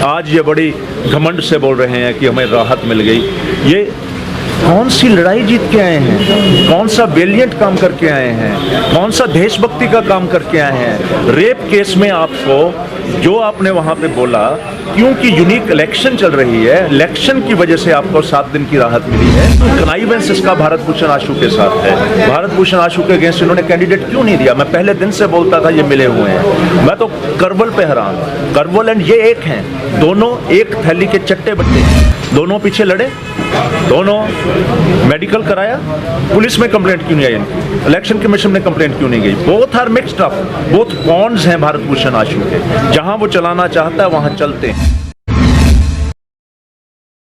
आज ये बड़ी घमंड से बोल रहे हैं कि हमें राहत मिल गई। ये कौन सी लड़ाई जीत के आए हैं? कौन सा वेलिएंट काम करके आए हैं? कौन सा देशभक्ति का काम करके आए हैं? रेप केस में आपको जो आपने वहां पे बोला, क्योंकि यूनिक इलेक्शन चल रही है, इलेक्शन की वजह से आपको 7 दिन की राहत मिली है। कनाइवेंस इसका भारत भूषण आशु के साथ है। भारत भूषण आशु के अगेंस्ट इन्होंने कैंडिडेट क्यों नहीं दिया? मैं पहले दिन से बोलता था ये मिले हुए हैं। मैं तो करवल पे हैरान। करवल एंड ये एक हैं, दोनों एक थैली के चट्टे बट्टे हैं। दोनों पीछे लड़े, दोनों मेडिकल कराया। पुलिस में कंप्लेंट क्यों नहीं आई इनकी? इलेक्शन कमीशन में कंप्लेंट क्यों नहीं गई? Both are mixed up, both ponds हैं भारत भूषण आशु के। जहां वो चलाना चाहता है वहां चलते हैं।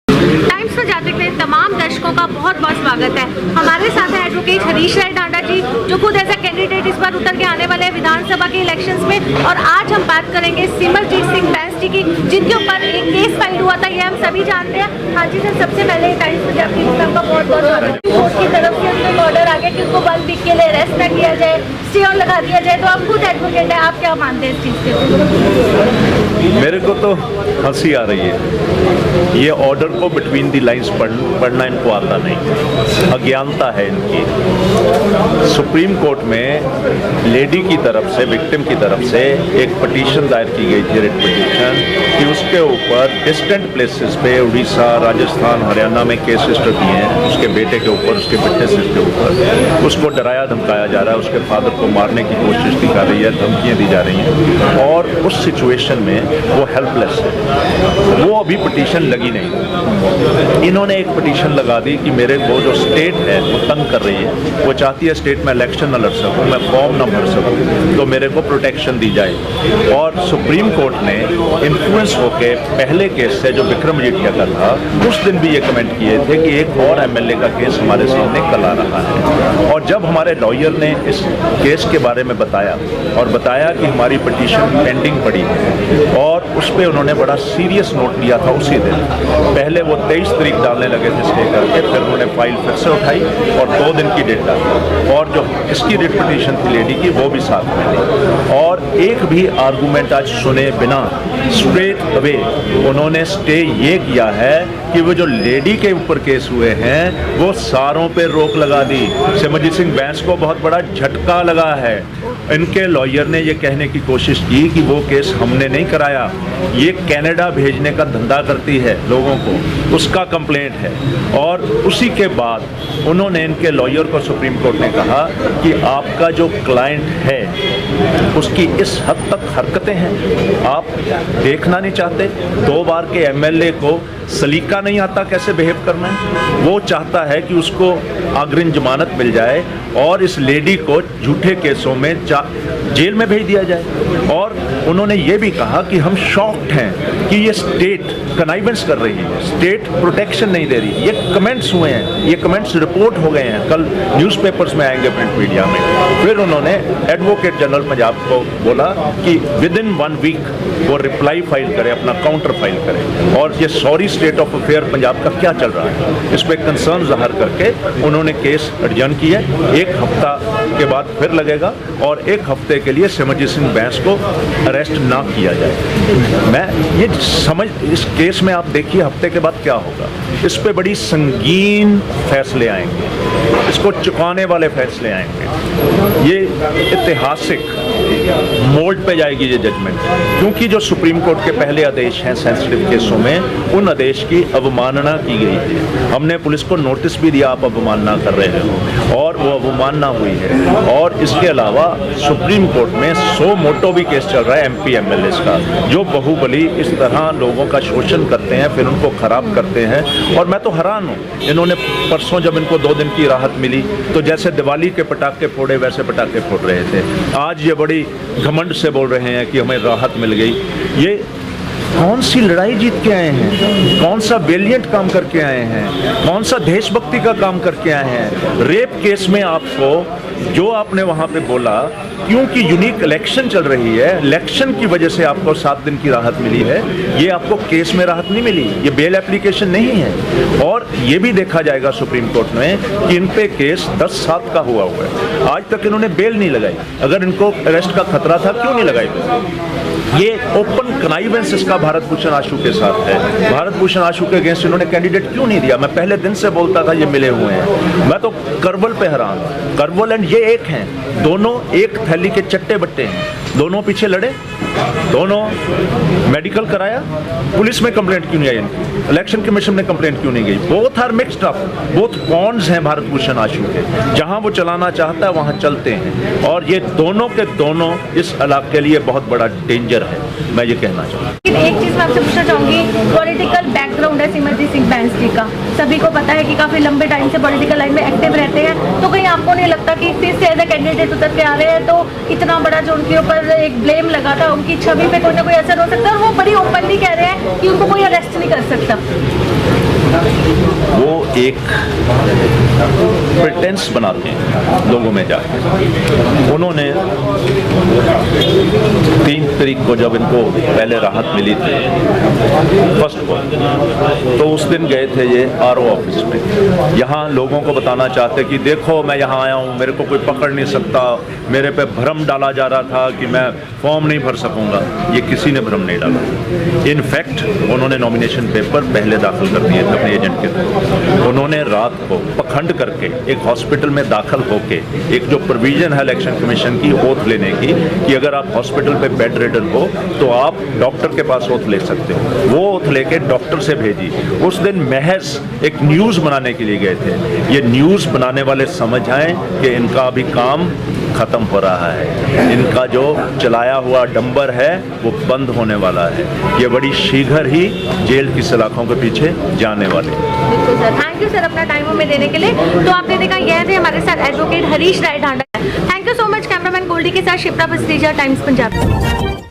टाइम्स में जाते हुए तमाम दर्शकों का बहुत बहुत स्वागत है। हमारे साथ है एडवोकेट हरीश राय डांडा जी, जो खुद एज अ कैंडिडेट इस बार उतर के आने वाले हैं विधानसभा के इलेक्शंस में। और आज हम बात करेंगे सिमरजीत सिंह बैंस जी की, जिनके ऊपर एक केस फाइल हुआ था, ये हम सभी जानते हैं। हाँ जी सर, सबसे पहले टाइम्स में आपकी का बहुत बहुत स्वागत है। कोर्ट की तरफ से उनको ऑर्डर आ गया कि उनको 1 वीक के लिए अरेस्ट न किया जाए, स्टे ऑन लगा दिया जाए। तो आप खुद एडवोकेट है, आप क्या मानते हैं इस चीज़ के? मेरे को तो हंसी आ रही है। ये ऑर्डर को बिटवीन दी लाइंस पढ़ना इनको आता नहीं, अज्ञानता है इनकी। सुप्रीम कोर्ट में लेडी की तरफ से, विक्टिम की तरफ से एक पिटीशन दायर की गई थी, रिट पिटीशन, कि उसके ऊपर डिस्टेंट प्लेसेस पे उड़ीसा, राजस्थान, हरियाणा में केस रजिस्टर किए हैं उसके बेटे के ऊपर, उसके विटनेसेस के ऊपर। उसको डराया धमकाया जा रहा है, उसके फादर को मारने की कोशिश की जा रही है, धमकियाँ दी जा रही हैं, और उस सिचुएशन में वो हेल्पलेस है। वो अभी पिटीशन लगी नहीं। इन्होंने एक पिटीशन लगा दी कि मेरे वो जो स्टेट है वो तंग कर रही है, वो चाहती है स्टेट में इलेक्शन न लड़ सकूँ, मैं फॉर्म न भर सकूँ, तो मेरे को प्रोटेक्शन दी जाए। और सुप्रीम कोर्ट ने इन्फ्लुएंस होके पहले केस से, जो विक्रम जीठिया का था, उस दिन भी ये कमेंट किए थे कि एक और एमएलए का केस हमारे सामने कल आ रहा है। और जब हमारे लॉयर ने इस केस के बारे में बताया और बताया कि हमारी पिटीशन पेंडिंग पड़ी है, और उस पर उन्होंने बड़ा सीरियस नोट लिया था उसी दिन। पहले वो 23 तारीख डालने लगे थे स्टे करके, फिर उन्होंने फाइल फिर से उठाई और 2 दिन की डेट डाली, और जो इसकी रिट पिटीशन थी लेडी की, वो भी साथ में ली। और एक भी आर्गूमेंट आज सुने बिना स्ट्रेट अवे उन्होंने स्टे ये किया है कि वो जो लेडी के ऊपर केस हुए हैं वो सारों पे रोक लगा दी। सिमरजीत सिंह बैंस को बहुत बड़ा झटका लगा है। इनके लॉयर ने ये कहने की कोशिश की कि वो केस हमने नहीं कराया, ये कनाडा भेजने का धंधा करती है लोगों को, उसका कंप्लेंट है। और उसी के बाद उन्होंने, इनके लॉयर को सुप्रीम कोर्ट ने कहा कि आपका जो क्लाइंट है उसकी इस हद तक हरकतें हैं, आप देखना नहीं चाहते। 2 बार के एमएलए को सलीका नहीं आता कैसे बिहेव करना है। वो चाहता है कि उसको अग्रिम जमानत मिल जाए और इस लेडी को झूठे केसों में जेल में भेज दिया जाए। और उन्होंने ये भी कहा कि हम शॉक्ड हैं कि ये स्टेट कनाइवेंस कर रही है, स्टेट प्रोटेक्शन नहीं दे रही। ये कमेंट्स हुए हैं, ये कमेंट्स रिपोर्ट हो गए हैं, कल न्यूज़पेपर्स में आएंगे, प्रिंट मीडिया में। फिर उन्होंने एडवोकेट जनरल पंजाब को बोला कि विद इन 1 वीक वो रिप्लाई फाइल करे, अपना काउंटर फाइल करे। और ये sorry state of affair Punjab का क्या चल रहा है, इस पर कंसर्न जाहिर करके उन्होंने केस एडजर्न किया। 1 हफ्ता के बाद फिर लगेगा, और 1 हफ्ते के लिए सिमरजीत सिंह बैंस को अरेस्ट ना किया जाए। मैं ये समझ, इस केस में आप देखिए हफ्ते के बाद क्या होगा। इस पे बड़ी संगीन फैसले आएंगे, इसको चुकाने वाले फैसले आएंगे। ये ऐतिहासिक मोल्ड पे जाएगी ये जजमेंट, क्योंकि जो सुप्रीम कोर्ट के पहले आदेश हैं सेंसिटिव केसों में, उन आदेश की अवमानना की गई है। हमने पुलिस को नोटिस भी दिया, आप अवमानना कर रहे हो, और वो अवमानना हुई है। और इसके अलावा सुप्रीम कोर्ट में 100 मोटो भी केस चल रहा है एमपी एमएलएस का, जो बाहुबली इस तरह लोगों का शोषण करते हैं, फिर उनको खराब करते हैं। और मैं तो हैरान हूँ, इन्होंने परसों जब इनको 2 दिन की राहत मिली तो जैसे दिवाली के पटाखे फोड़े वैसे पटाखे फोड़ रहे थे। आज ये बड़ी घमंड से बोल रहे हैं कि हमें राहत मिल गई। ये कौन सी लड़ाई जीत के आए हैं? कौन सा वेलिएंट काम करके आए हैं? कौन सा देशभक्ति का काम करके आए हैं? रेप केस में आपको जो आपने वहां पे बोला, क्योंकि यूनिक इलेक्शन चल रही है, इलेक्शन की वजह से आपको 7 दिन की राहत मिली है। ये आपको केस में राहत नहीं मिली, ये बेल एप्लीकेशन नहीं है। और ये भी देखा जाएगा सुप्रीम कोर्ट में कि इन पे केस 10/7 का हुआ है। आज तक इन्होंने बेल नहीं लगाई। अगर इनको अरेस्ट का खतरा था क्यों नहीं लगाई? ये ओपन कनाइवेंस इसका भारत भूषण आशु के साथ है। भारत भूषण आशु के अगेंस्ट इन्होंने कैंडिडेट क्यों नहीं दिया? मैं पहले दिन से बोलता था ये मिले हुए हैं। मैं तो करवल पे हैरान। करवल एंड ये एक हैं, दोनों एक थैली के चट्टे बट्टे हैं। दोनों पीछे लड़े, दोनों मेडिकल कराया। पुलिस में कंप्लेंट क्यों नहीं आई इनकी? इलेक्शन कमीशन में कंप्लेंट क्यों नहीं गई? Both are mixed up, both ponds हैं भारत भूषण आशु के। जहां वो चलाना चाहता है वहां चलते हैं, और ये दोनों के दोनों इस इलाके के लिए बहुत बड़ा डेंजर है, मैं ये कहना चाहूँगा। एक चीज मैं आपसे पूछना चाहूंगी, पॉलिटिकल बैकग्राउंड है सिमरजीत सिंह बैंस जी का, सभी को पता है कि काफी लंबे टाइम से पॉलिटिकल लाइन में एक्टिव रहते हैं, तो कहीं आपको नहीं लगता कि फिर से एज ए कैंडिडेट उतर के आ रहे हैं तो इतना बड़ा जो उनके ऊपर एक ब्लेम लगा था, उनकी छवि पे कोई ना कोई असर हो सकता है? और वो बड़ी ओपनली कह रहे हैं कि उनको कोई अरेस्ट नहीं कर सकता। वो एक प्रिटेंस बनाते हैं लोगों में जाकर। उन्होंने 3 तारीख को जब इनको पहले राहत मिली थी फर्स्ट को, तो उस दिन गए थे ये RO ऑफिस में। यहाँ लोगों को बताना चाहते कि देखो मैं यहाँ आया हूँ, मेरे को कोई पकड़ नहीं सकता। मेरे पे भ्रम डाला जा रहा था कि मैं फॉर्म नहीं भर सकूँगा। ये किसी ने भ्रम नहीं डाला। इनफैक्ट उन्होंने नॉमिनेशन पेपर पहले दाखिल कर दिए थे अपने एजेंट के थ्रू। उन्होंने रात को पखंड करके एक हॉस्पिटल में दाखिल होके, एक जो प्रोविजन है इलेक्शन कमीशन की ओथ लेने की कि अगर आप हॉस्पिटल पे बेड रिडन हो तो आप डॉक्टर के पास ओथ ले सकते हो, वो ओथ लेके डॉक्टर से भेजी। उस दिन महज एक न्यूज़ बनाने के लिए गए थे। ये न्यूज़ बनाने वाले समझ आए कि इनका अभी काम खत्म हो रहा है, इनका जो चलाया हुआ डंबर है वो बंद होने वाला है। ये बड़ी शीघ्र ही जेल की सलाखों के पीछे जाने वाले। बिल्कुल सर, थैंक यू सर अपना टाइम हमें देने के लिए। तो आपने देखा यह थे हमारे साथ advocate Harish Rai Dhanda. Thank you so much. Cameraman Goldie के साथ शिप्रा बस्तीजा, टाइम्स पंजाब।